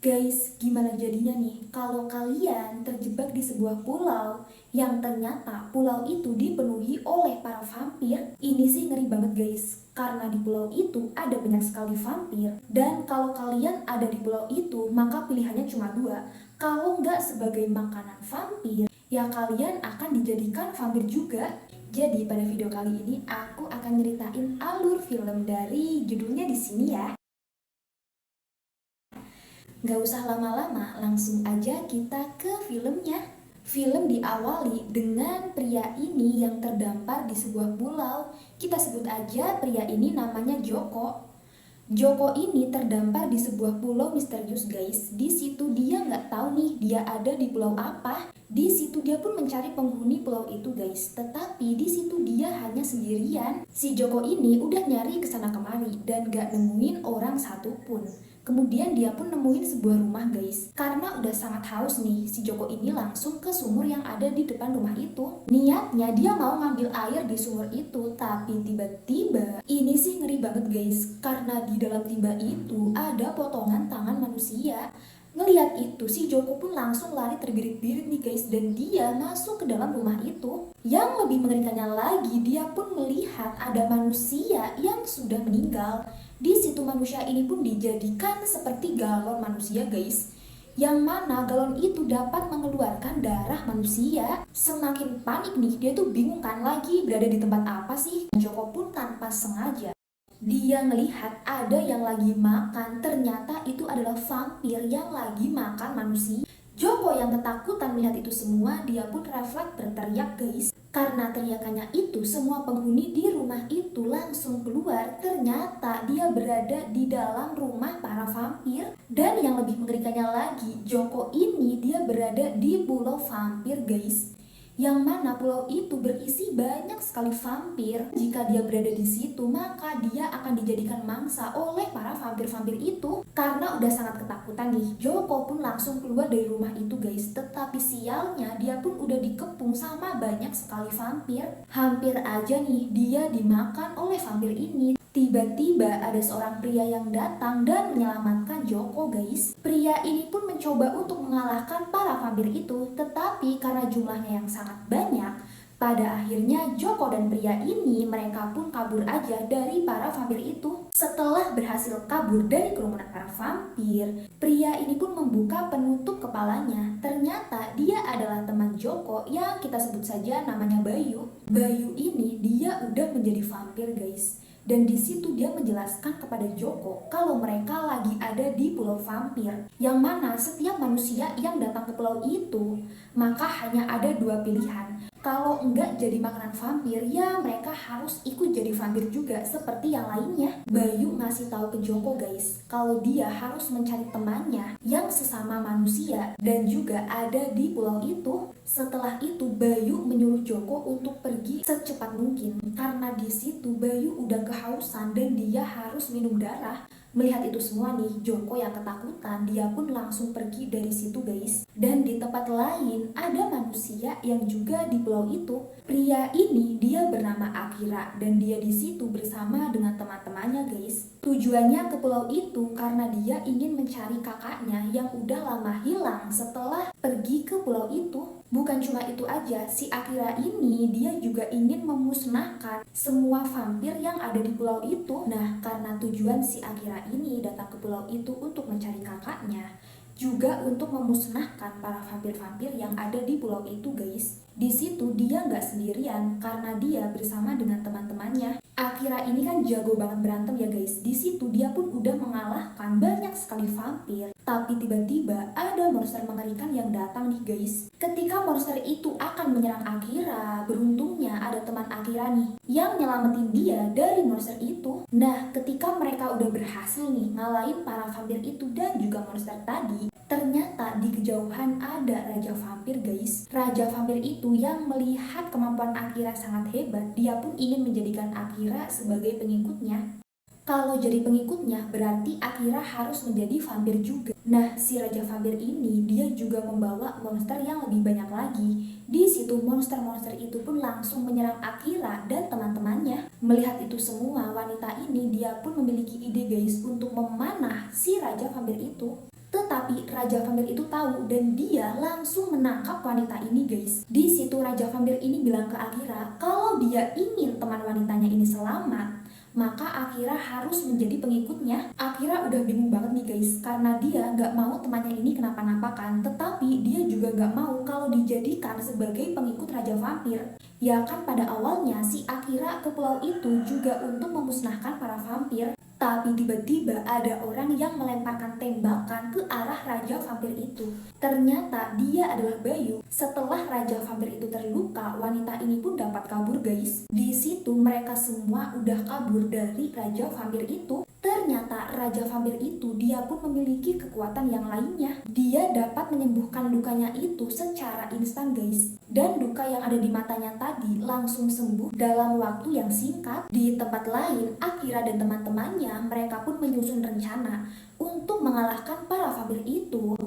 Guys, gimana jadinya nih kalau kalian terjebak di sebuah pulau yang ternyata pulau itu dipenuhi oleh para vampir? Ini sih ngeri banget guys, karena di pulau itu ada banyak sekali vampir. Dan kalau kalian ada di pulau itu, maka pilihannya cuma dua. Kalau nggak sebagai makanan vampir, ya kalian akan dijadikan vampir juga. Jadi pada video kali ini aku akan nyeritain alur film dari judulnya di sini ya. Gak usah lama-lama, langsung aja kita ke filmnya. Film diawali dengan pria ini yang terdampar di sebuah pulau. Kita sebut aja pria ini namanya Joko. Joko ini terdampar di sebuah pulau misterius guys. Di situ dia nggak tahu nih dia ada di pulau apa. Di situ dia pun mencari penghuni pulau itu guys. Tetapi di situ dia hanya sendirian. Si Joko ini udah nyari kesana kemari dan nggak nemuin orang satupun. Kemudian dia pun nemuin sebuah rumah guys. Karena udah sangat haus nih, si Joko ini langsung ke sumur yang ada di depan rumah itu. Niatnya dia mau ngambil air di sumur itu, tapi tiba-tiba ini sih ngeri banget guys. Karena di dalam timba itu ada potongan tangan manusia. Ngelihat itu, si Joko pun langsung lari terbirit-birit nih guys, dan dia masuk ke dalam rumah itu. Yang lebih mengerikannya lagi, dia pun melihat ada manusia yang sudah meninggal. Di situ manusia ini pun dijadikan seperti galon manusia guys, yang mana galon itu dapat mengeluarkan darah manusia. Semakin panik nih, dia tuh bingung kan lagi berada di tempat apa sih. Joko pun tanpa sengaja dia melihat ada yang lagi makan, ternyata itu adalah vampir yang lagi makan manusia. Joko yang ketakutan melihat itu semua, dia pun refleks berteriak guys. Karena teriakannya itu, semua penghuni di rumah itu langsung keluar. Ternyata dia berada di dalam rumah para vampir. Dan yang lebih mengerikannya lagi, Joko ini dia berada di pulau vampir guys, yang mana pulau itu berisi banyak sekali vampir. Jika dia berada di situ, maka dia akan dijadikan mangsa oleh para vampir-vampir itu. Karena udah sangat ketakutan nih, Joko pun langsung keluar dari rumah itu guys. Tetapi sialnya, dia pun udah dikepung sama banyak sekali vampir. Hampir aja nih dia dimakan oleh vampir ini. Tiba-tiba ada seorang pria yang datang dan menyelamatkan Joko guys. Pria ini pun mencoba untuk mengalahkan para vampir itu, tetapi karena jumlahnya yang sangat banyak, pada akhirnya Joko dan pria ini mereka pun kabur aja dari para vampir itu. Setelah berhasil kabur dari kerumunan para vampir, pria ini pun membuka penutup kepalanya. Ternyata dia adalah teman Joko yang kita sebut saja namanya Bayu. Bayu ini dia udah menjadi vampir guys. Dan di situ dia menjelaskan kepada Joko kalau mereka lagi ada di pulau vampir, yang mana setiap manusia yang datang ke pulau itu maka hanya ada dua pilihan. Kalau enggak jadi makanan vampir, ya mereka harus ikut jadi vampir juga seperti yang lainnya. Bayu ngasih tahu ke Joko guys, kalau dia harus mencari temannya yang sesama manusia dan juga ada di pulau itu. Setelah itu Bayu menyuruh Joko untuk pergi secepat mungkin, karena di situ Bayu udah kehausan dan dia harus minum darah. Melihat itu semua nih, Joko yang ketakutan, dia pun langsung pergi dari situ guys. Dan di tempat lain ada manusia yang juga di pulau itu. Pria ini dia bernama Akira dan dia di situ bersama dengan teman-temannya guys. Tujuannya ke pulau itu karena dia ingin mencari kakaknya yang udah lama hilang setelah pergi ke pulau itu. Bukan cuma itu aja, si Akira ini dia juga ingin memusnahkan semua vampir yang ada di pulau itu. Nah, karena tujuan si Akira ini datang ke pulau itu untuk mencari kakaknya, juga untuk memusnahkan para vampir-vampir yang ada di pulau itu guys. Di situ dia nggak sendirian karena dia bersama dengan teman-temannya. Akira ini kan jago banget berantem ya guys. Di situ dia pun udah mengalahkan banyak sekali vampir. Tapi tiba-tiba ada monster mengerikan yang datang nih guys. Ketika monster itu akan menyerang Akira, beruntungnya ada teman Akira nih yang nyelamatin dia dari monster itu. Nah, ketika mereka udah berhasil nih ngalahin para vampir itu dan juga monster tadi, ternyata di kejauhan ada Raja Vampir guys. Raja Vampir itu yang melihat kemampuan Akira sangat hebat, dia pun ingin menjadikan Akira sebagai pengikutnya. Kalau jadi pengikutnya berarti Akira harus menjadi vampir juga. Nah, si Raja Vampir ini dia juga membawa monster yang lebih banyak lagi. Di situ monster-monster itu pun langsung menyerang Akira dan teman-temannya. Melihat itu semua, wanita ini dia pun memiliki ide guys untuk memanah si Raja Vampir itu. Tetapi Raja Vampir itu tahu dan dia langsung menangkap wanita ini guys. Di situ Raja Vampir ini bilang ke Akira kalau dia ingin teman wanitanya ini selamat, maka Akira harus menjadi pengikutnya. Akira udah bingung banget nih guys, karena dia gak mau temannya ini kenapa-napa kan, tetapi dia juga gak mau kalau dijadikan sebagai pengikut Raja Vampir. Ya kan pada awalnya si Akira ke pulau itu juga untuk memusnahkan para vampir. Tapi tiba-tiba ada orang yang melemparkan tembakan ke arah Raja Vampir itu. Ternyata dia adalah Bayu. Setelah Raja Vampir itu terluka, wanita ini pun dapat kabur guys. Di situ mereka semua udah kabur dari Raja Vampir itu. Ternyata Raja Vampir itu dia pun memiliki kekuatan yang lainnya. Dia dapat menyembuhkan lukanya itu secara instan guys. Dan luka yang ada di matanya tadi langsung sembuh dalam waktu yang singkat. Di tempat lain, Akira dan teman-temannya mereka pun menyusun rencana untuk mengalahkan para vampir itu.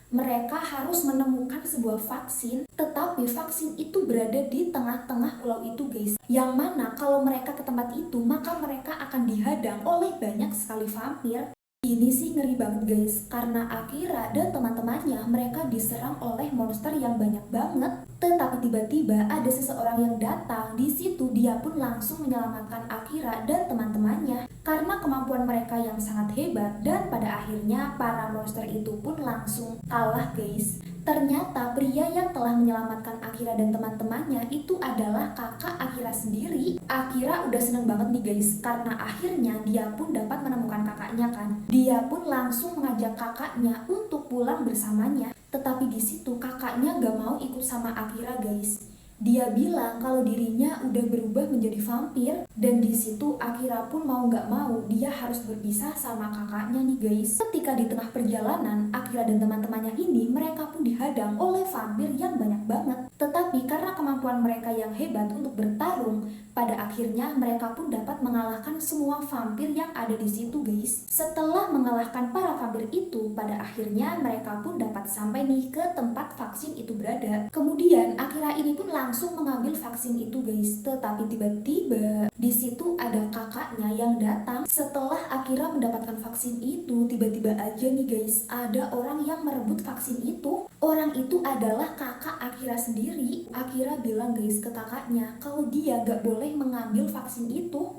Mereka harus menemukan sebuah vaksin, tetapi vaksin itu berada di tengah-tengah pulau itu guys. Yang mana kalau mereka ke tempat itu, maka mereka akan dihadang oleh banyak sekali vampir. Ini sih ngeri banget guys, karena Akira dan teman-temannya mereka diserang oleh monster yang banyak banget. Tetapi tiba-tiba ada seseorang yang datang. Di situ dia pun langsung menyelamatkan Akira dan teman-temannya. Karena kemampuan mereka yang sangat hebat, dan pada akhirnya para monster itu pun langsung kalah guys. Ternyata pria yang telah menyelamatkan Akira dan teman-temannya itu adalah kakak Akira sendiri. Akira udah seneng banget nih guys, karena akhirnya dia pun dapat menemukan kakaknya kan. Dia pun langsung mengajak kakaknya untuk pulang bersamanya. Tetapi di situ kakaknya gak mau ikut sama Akira guys. Dia bilang kalau dirinya udah berubah menjadi vampir, dan di situ Akira pun mau gak mau dia harus berpisah sama kakaknya nih guys. Ketika di tengah perjalanan, Akira dan teman-temannya ini mereka pun dihadang oleh vampir yang banyak banget. Tetapi karena kemampuan mereka yang hebat untuk bertarung, pada akhirnya mereka pun dapat mengalahkan semua vampir yang ada di situ guys. Setelah mengalahkan para vampir itu, pada akhirnya mereka pun dapat sampai nih ke tempat vaksin itu berada. Kemudian Akira ini pun langsung mengambil vaksin itu guys. Tetapi tiba-tiba di situ ada kakaknya yang datang. Setelah Akira mendapatkan vaksin itu, tiba-tiba aja nih guys ada orang yang merebut vaksin itu. Orang itu adalah kakak Akira sendiri. Akira bilang guys ke kakaknya kalau dia gak boleh mengambil vaksin itu.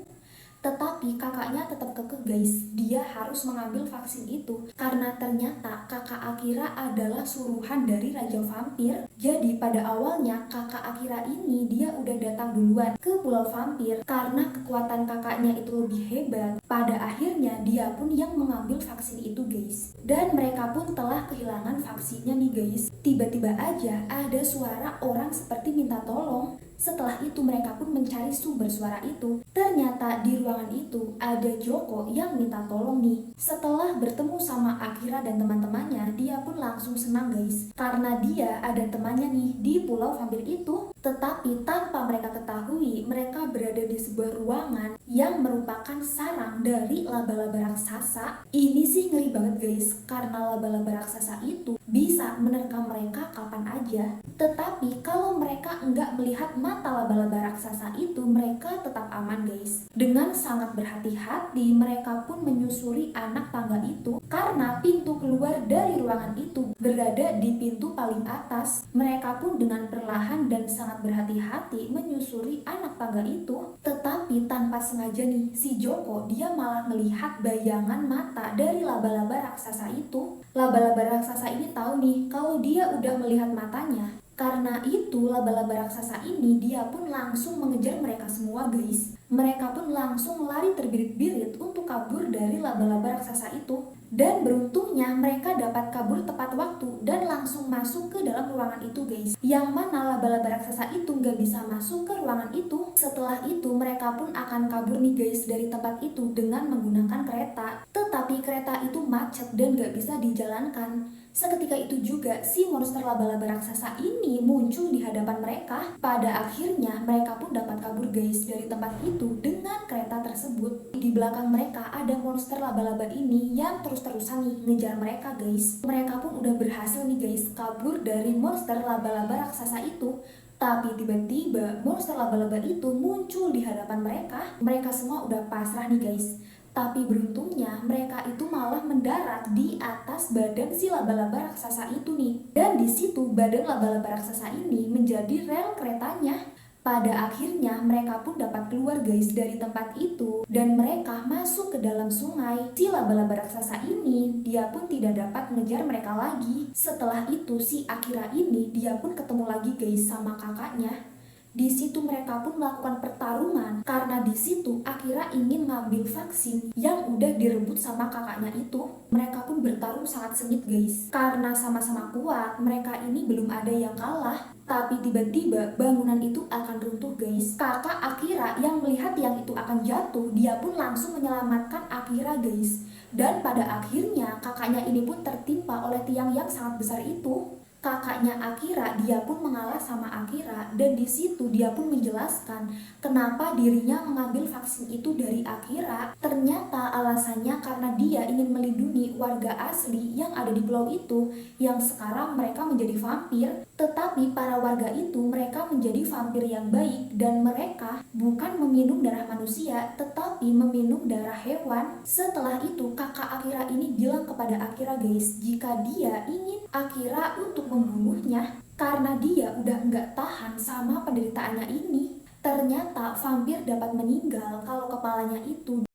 Tetapi kakaknya tetap kekeh guys, dia harus mengambil vaksin itu. Karena ternyata kakak Akira adalah suruhan dari Raja Vampir. Jadi pada awalnya kakak Akira ini dia udah datang duluan ke Pulau Vampir. Karena kekuatan kakaknya itu lebih hebat, pada akhirnya dia pun yang mengambil vaksin itu guys. Dan mereka pun telah kehilangan vaksinnya nih guys. Tiba-tiba aja ada suara orang seperti minta tolong. Setelah itu mereka pun mencari sumber suara itu. Ternyata di ruangan itu ada Joko yang minta tolong nih. Setelah bertemu sama Akira dan teman-temannya, dia pun langsung senang guys. Karena dia ada temannya nih di Pulau Vampir itu. Tetapi tanpa mereka ketahui, mereka berada di sebuah ruangan yang merupakan sarang dari laba-laba raksasa. Ini sih ngeri banget guys, karena laba-laba raksasa itu bisa menerkam mereka kapan aja. Tetapi kalau mereka enggak melihat mata laba-laba raksasa itu, mereka tetap aman guys. Dengan sangat berhati-hati, mereka pun menyusuri anak tangga itu. Karena pintu keluar dari ruangan itu berada di pintu paling atas. Mereka pun dengan perlahan dan sangat berhati-hati menyusuri anak tangga itu. Tetapi tanpa sengaja nih, si Joko dia malah melihat bayangan mata dari laba-laba raksasa itu. Laba-laba raksasa ini tahu nih kalau dia udah melihat matanya. Karena itu laba-laba raksasa ini dia pun langsung mengejar mereka semua guys. Mereka pun langsung lari terbirit-birit untuk kabur dari laba-laba raksasa itu. Dan beruntungnya mereka dapat kabur tepat waktu dan langsung masuk ke dalam ruangan itu guys. Yang mana laba-laba raksasa itu gak bisa masuk ke ruangan itu. Setelah itu mereka pun akan kabur nih guys dari tempat itu dengan menggunakan kereta. Tetapi kereta itu macet dan gak bisa dijalankan. Seketika itu juga si monster laba-laba raksasa ini muncul di hadapan mereka. Pada akhirnya mereka pun dapat kabur guys dari tempat itu dengan kereta tersebut. Di belakang mereka ada monster laba-laba ini yang terus-terusan nih ngejar mereka guys. Mereka pun udah berhasil nih guys kabur dari monster laba-laba raksasa itu. Tapi tiba-tiba monster laba-laba itu muncul di hadapan mereka. Mereka semua udah pasrah nih guys. Tapi beruntungnya mereka itu malah mendarat di atas badan si laba-laba raksasa itu nih. Dan di situ badan laba-laba raksasa ini menjadi rel keretanya. Pada akhirnya mereka pun dapat keluar guys dari tempat itu dan mereka masuk ke dalam sungai. Si laba-laba raksasa ini dia pun tidak dapat mengejar mereka lagi. Setelah itu si Akira ini dia pun ketemu lagi guys sama kakaknya. Di situ mereka pun melakukan pertarungan karena di situ Akira ingin ngambil vaksin yang udah direbut sama kakaknya itu. Mereka pun bertarung sangat sengit guys. Karena sama-sama kuat, mereka ini belum ada yang kalah. Tapi tiba-tiba bangunan itu akan runtuh guys. Kakak Akira yang melihat yang itu akan jatuh, dia pun langsung menyelamatkan Akira guys. Dan pada akhirnya kakaknya ini pun tertimpa oleh tiang yang sangat besar itu. Kakaknya Akira dia pun mengalah sama Akira dan di situ dia pun menjelaskan kenapa dirinya mengambil vaksin itu dari Akira. Ternyata alasannya karena dia ingin melindungi warga asli yang ada di pulau itu yang sekarang mereka menjadi vampir. Tetapi para warga itu mereka menjadi vampir yang baik dan mereka bukan meminum darah manusia tetapi meminum darah hewan. Setelah itu kakak Akira ini bilang kepada Akira guys, jika dia ingin Akira untuk membunuhnya karena dia udah nggak tahan sama penderitaannya ini. Ternyata vampir dapat meninggal kalau kepalanya itu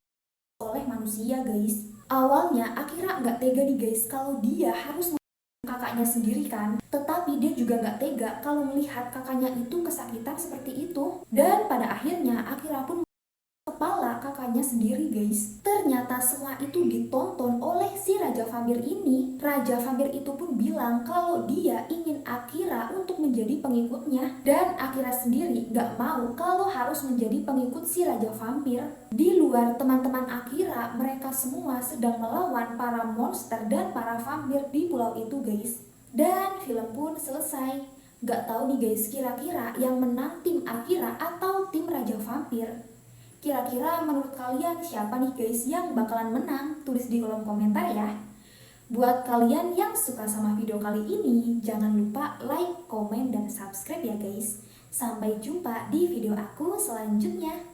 oleh manusia guys. Awalnya Akira nggak tega nih guys kalau dia harus kakaknya sendiri kan, tetapi dia juga nggak tega kalau melihat kakaknya itu kesakitan seperti itu. Dan pada akhirnya Akira pun kepala kakaknya sendiri guys. Ternyata semua itu ditonton oleh si Raja Vampir ini. Raja Vampir itu pun bilang kalau dia ingin Akira untuk menjadi pengikutnya. Dan Akira sendiri gak mau kalau harus menjadi pengikut si Raja Vampir. Di luar teman-teman Akira, mereka semua sedang melawan para monster dan para vampir di pulau itu guys. Dan film pun selesai. Gak tahu nih guys, kira-kira yang menang tim Akira atau tim Raja Vampir? Kira-kira menurut kalian siapa nih guys yang bakalan menang? Tulis di kolom komentar ya. Buat kalian yang suka sama video kali ini, jangan lupa like, komen, dan subscribe ya guys. Sampai jumpa di video aku selanjutnya.